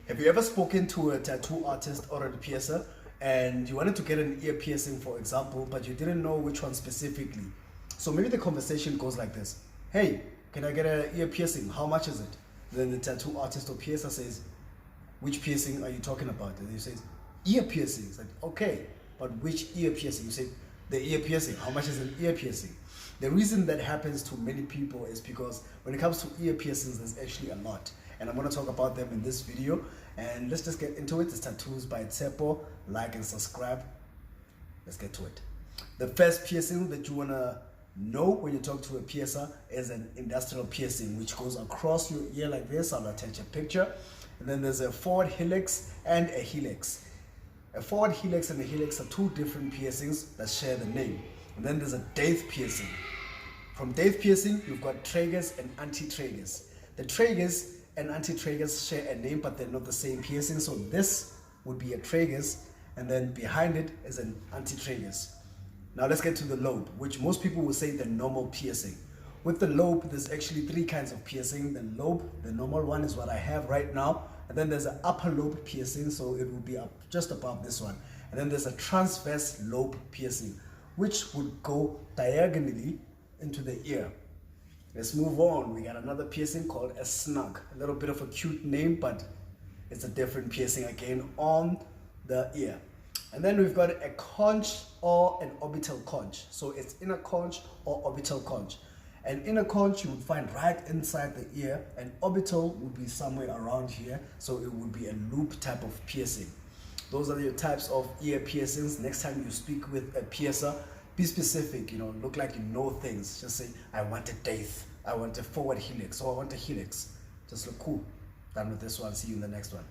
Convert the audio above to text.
Have you ever spoken to a tattoo artist or a piercer and you wanted to get an ear piercing, for example, but you didn't know which one specifically? So maybe the conversation goes like this. Hey, can I get an ear piercing? How much is it? Then the tattoo artist or piercer says, which piercing are you talking about? And you say, ear piercing. It's like, okay, but which ear piercing? You say, the ear piercing. How much is an ear piercing? The reason that happens to many people is because when it comes to ear piercings, there's actually a lot. And I'm going to talk about them in this video. And let's just get into it. It's Tattoos by Tshepo. Like and subscribe. Let's get to it. The first piercing that you want to know when you talk to a piercer is an industrial piercing, which goes across your ear like this. I'll attach a picture. And then there's a forward helix and a helix. A forward helix and a helix are two different piercings that share the name. And then there's a depth piercing. From depth piercing, you've got Tragus and Anti-Triggers. The Tragus and Anti-Triggers share a name, but they're not the same piercing. So this would be a Tragus, and then behind it is an Anti-Triggers. Now let's get to the lobe, which most people will say the normal piercing. With the lobe, there's actually three kinds of piercing. The lobe, the normal one, is what I have right now. And then there's an upper lobe piercing, so it will be up just above this one. And then there's a transverse lobe piercing, which would go diagonally into the ear. Let's move on. We got another piercing called a snug. A little bit of a cute name, but it's a different piercing again on the ear. And then we've got a conch or an orbital conch. So it's inner conch or orbital conch. An inner conch you would find right inside the ear, and orbital would be somewhere around here, so it would be a loop type of piercing. Those are your types of ear piercings. Next time you speak with a piercer, be specific, look like you know things. Just say, I want a depth, I want a forward helix, or I want a helix. Just look cool. Done with this one. See you in the next one.